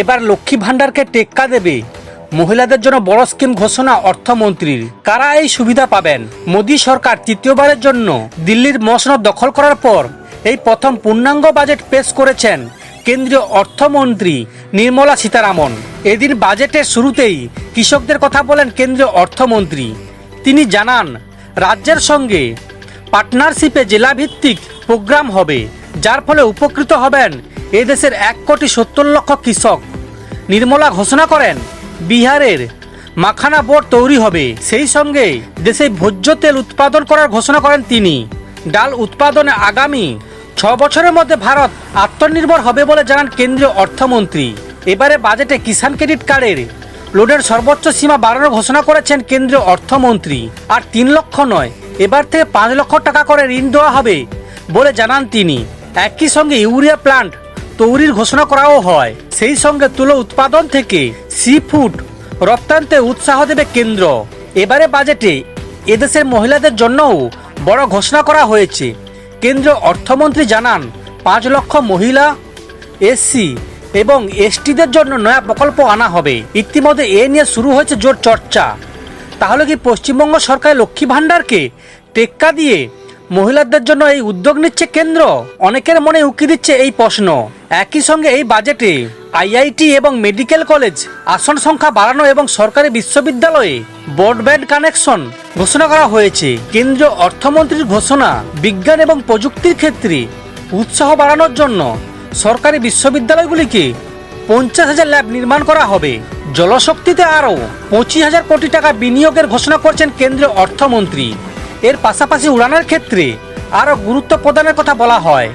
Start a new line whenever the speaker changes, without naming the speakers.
এবার লক্ষ্মী ভাণ্ডারকে টেক্কা দেবে। মহিলাদের জন্য বড় স্কিম ঘোষণা অর্থমন্ত্রীর। কারা এই সুবিধা পাবেন? মোদী সরকার তৃতীয়বারের জন্য দিল্লির মসনদ দখল করার পর এই প্রথম পূর্ণাঙ্গ বাজেট পেশ করেছেন কেন্দ্রীয় অর্থমন্ত্রী নির্মলা সীতারামন। এদিন বাজেটের শুরুতেই কৃষকদের কথা বলেন কেন্দ্রীয় অর্থমন্ত্রী। তিনি জানান, রাজ্যের সঙ্গে পার্টনারশিপে জেলাভিত্তিক প্রোগ্রাম হবে, যার ফলে উপকৃত হবেন এদেশের 1,70,00,000 কৃষক। নির্মলা ঘোষণা করেন, বিহারের মাখানা বোর্ড তৈরি হবে। সেই সঙ্গে দেশে ভোজ্য তেল উৎপাদন করার ঘোষণা করেন তিনি। ডাল উৎপাদনে আগামী 6 বছরের মধ্যে ভারত আত্মনির্ভর হবে বলে জানান কেন্দ্রীয় অর্থমন্ত্রী। এবারে বাজেটে কিষাণ ক্রেডিট কার্ডের লোডের সর্বোচ্চ সীমা বাড়ানোর ঘোষণা করেছেন কেন্দ্রীয় অর্থমন্ত্রী। আর 3 লক্ষ নয়, এবার থেকে 5 লক্ষ টাকা করে ঋণ দেওয়া হবে বলে জানান তিনি। একই সঙ্গে ইউরিয়া প্লান্ট তৈরির ঘোষণা করাও হয়। সেই সঙ্গে তুলো উৎপাদন থেকে সি ফুড রপ্তানিতে উৎসাহ দেবে কেন্দ্র। এবারে বাজেটে এদেশের মহিলাদের জন্যও বড় ঘোষণা করা হয়েছে। কেন্দ্রীয় অর্থমন্ত্রী জানান, 5 লক্ষ মহিলা, এসসি এবং এসটিদের জন্য নয়া প্রকল্প আনা হবে। ইতিমধ্যে এ নিয়ে শুরু হয়েছে জোর চর্চা। তাহলে কি পশ্চিমবঙ্গ সরকার লক্ষ্মী ভাণ্ডারকে টেক্কা দিয়ে মহিলাদের জন্য এই উদ্যোগ নিচ্ছে কেন্দ্র? অনেকের মনে উকি দিচ্ছে এই প্রশ্ন। একই সঙ্গে এই বাজেটে আইআইটি এবং মেডিকেল কলেজ আসন সংখ্যা বাড়ানো এবং সরকারি বিশ্ববিদ্যালয়ে ব্রডব্যান্ড কানেকশন ঘোষণা করা হয়েছে। কেন্দ্রীয় অর্থমন্ত্রীর ঘোষণা, বিজ্ঞান এবং প্রযুক্তির ক্ষেত্রে উৎসাহ বাড়ানোর জন্য সরকারি বিশ্ববিদ্যালয়গুলিকে 50,000 ল্যাব নির্মাণ করা হবে। জলশক্তিতে আরও 25,000 কোটি টাকা বিনিয়োগের ঘোষণা করছেন কেন্দ্রীয় অর্থমন্ত্রী। এর পাশাপাশি উড়ানের ক্ষেত্রে আরও গুরুত্ব প্রদানের কথা বলা হয়।